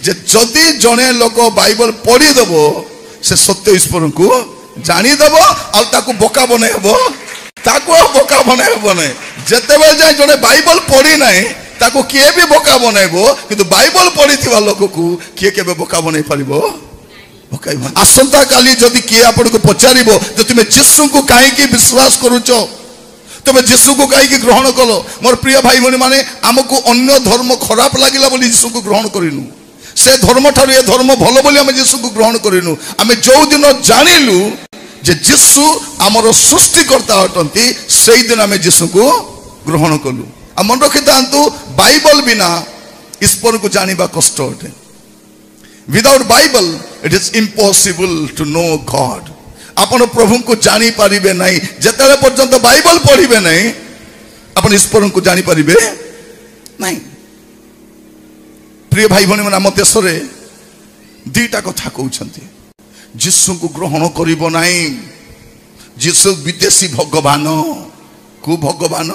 जे जदि जने लोक बाइबल पढ़ीदेव से सत्य ईश्वर को जानीदेव आकु बोका बनैब ताको बोका बनैब ना जिते जाए जड़े बाइबल पढ़ी ना ताको किए भी बोका बनैब किंतु बाइबल पढ़ी लोक को किए के बोका बन पार आसंता काली जदि किए आपण को पचार तुम्हें जीशु को कहीं विश्वास करुच तुम्हें जीशु को कहीं ग्रहण कल मोर प्रिय भाई भनी माने आमको अन्य धर्म खराब लगिला बोली जीशु को ग्रहण करिनु से धर्म ठार ये धर्म भल बोली आम जीशु को ग्रहण करिनु आम जो दिन जानिलु जे जीशु आमर सृष्टिकर्ता अटंती से दिन आम जीशु को ग्रहण कलु आ मन रखी था बाइबल बिना ईश्वर को जानिबा कष्ट अटे without Bible it is impossible to know God आपण प्रभु को जानी पारिबे नहीं जते पर्यंत बाइबल पढ़िबे नहीं आपण ईश्वर को जानी पारिबे नहीं प्रिय भाई भनी आम देश में दीटा कथा कहते जीशु को ग्रहण करिबो नहीं जीशु विदेशी भगवान को भगवान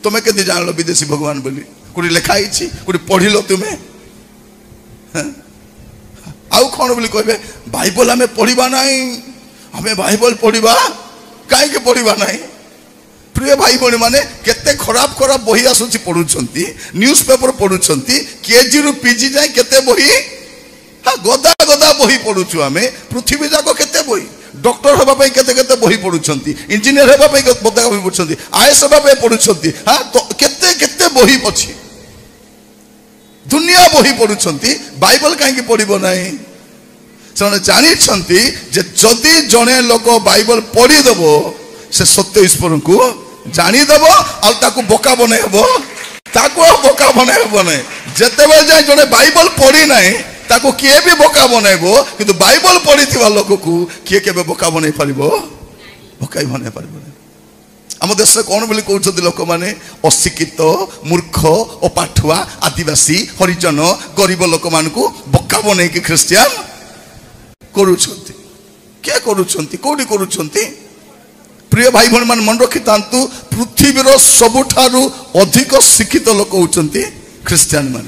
तुम्हें केते जानलो विदेशी भगवान बोली कोड़ी लिखा ही कोड़ी पढ़िलो तुम्हें आउ कौन बोली कहबे बाइबल आमे पढ़िबा नहीं हमें बाइबल पढ़िबा काहे पढ़िबा नहीं प्रिय भाई भनी माने केते खराब खराब बही आसुची पढुछंती न्यूज़पेपर पढुछंती केजी रु पीजी जाय केते बही हा गदा गदा बही पढुछु आमे पृथ्वी जाको केते बही डॉक्टर हेबा पई केते केते बही पढुछंती इंजीनियर हेबा पई गदा बही पढुछंती आईएएस हेबा पई पढुछंती हा तो केते केते बही पछि दुनिया बही पढुछंती बाइबल काहे पढिबो नाही से जानी जे जदि जने लोक बाइबल पढ़ीदेव से सत्य ईश्वर को जानीदेव आकु बोका बनैब ताको बोका बनैब ना जिते जाए जड़े बाइबल पढ़ी ना ताको किए भी बोका बनैब किंतु बाइबल पढ़ी लोक को किए के बोका बन पार बोका बन पार आम देश कौन बोली कहते लोक मैंने अशिक्षित मूर्ख अपाठुआ आदिवासी हरिजन गरीब लोक मान बोका बन ख्रिस्टियान करुछंती क्या करुछंती कोडी करुछंती प्रिय भाई भन मान मन रखि तांतु पृथ्वीर सबुठारु अधिक शिक्षित लोक होचंती ख्रिस्टियान मान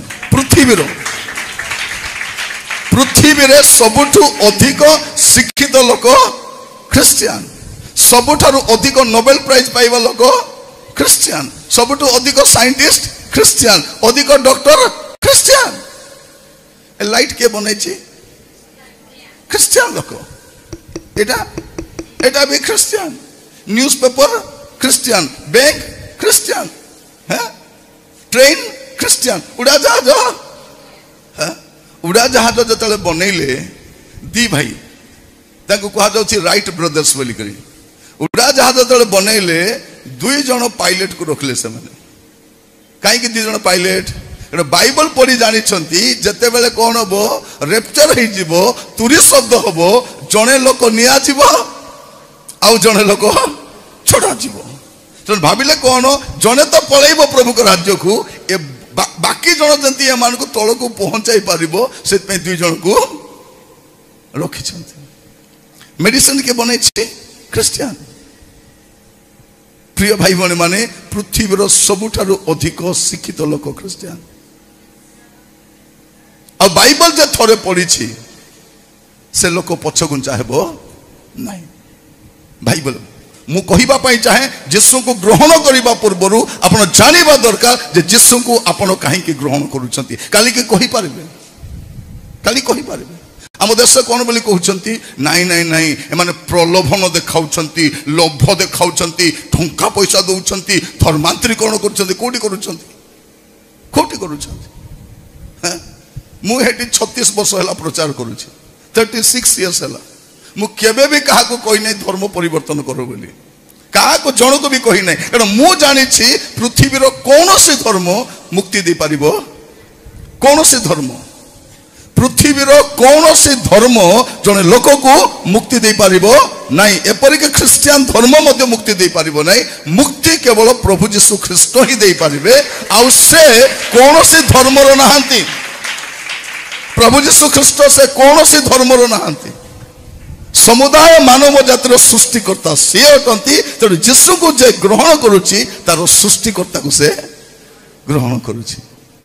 पृथ्वी रे सबुठु अधिक शिक्षित लोक ख्रिस्टियान सबुठारु अधिक नोबेल प्राइज पाइबा लोक ख्रिस्टियान सबुठु अधिक साइंटिस्ट ख्रिस्टियान अधिक डॉक्टर ख्रिस्टियान ए लाइट के बनैछि ख्रिस्टियान लोक एटा भी Christian newspaper Christian bank Christian train Christian उड़ा जहाज जो बनैले दी भाई कह जाउछि राइट ब्रदर्स बोली करी उड़ा जहाज जो बनैले दुई जन पायलट को रखले से माने कहीं दुई जन पायलट बाइबल पढ़ी जानी जिते बेले कौन हम रेप्चर हो तुरी शब्द हम जड़े लोक निया आउ जड़े लोक छड़ा जीव भाविले कौन जड़े तो पलैब प्रभु को राज्य को ए बाकी जन जमी एम तल को पहुंचाई पार से दुई जन को रखी मेडिसिन के बन ख्रिस्टियान प्रिय भाई भनी माने पृथ्वीर सबुठारु अधिक शिक्षित लोक ख्रिस्टियान आ बाइबल जे थोड़े पढ़ी से लोक पछगुंचा हेबो नहीं बाइबल मु कहिबा पई चाहे जीशु को ग्रहण करिबा पूर्वरु आपण जानिबा दरकार जे जीशु को आपण काहे के ग्रहण करूछंती काली के कहि पारबे काली कहि पारबे आम देश कौन बोली कहते नाई नाई नाई एमाने प्रलोभन देखाउछंती लोभ देखाउछंती ठंका पैसा दउछंती धर्मांतरीकरण कोटी करूछंती मु हेटी 36 वर्ष हला प्रचार करूछि 36 इयर्स हला मु केबे भी काहा को कहि नै धर्म परिवर्तन करो बोली काहा को जण को भी कहि नै कारण मु जानि छी पृथ्वी रो कोनोसी धर्म मुक्ति दे पारिबो कोनोसी धर्म पृथ्वीर कोनोसी धर्म जने लोक को मुक्ति दे पारिबो नहीं एपरिक ख्रिस्टियान धर्म मध्य मुक्ति दे पारिबो नहीं मुक्ति केवल प्रभु यीशु ख्रिस्ट ही दे पारिबे आउ से कोनोसी धर्मर नहांती प्रभु यीशु ख्रिस्ट से कोनोसी धर्मर नहांती समुदाय मानव जातिर सृष्टिकर्ता से अटंती तेणु यीशु को जे ग्रहण करुछि तार सृष्टिकर्ता को से ग्रहण करुछि।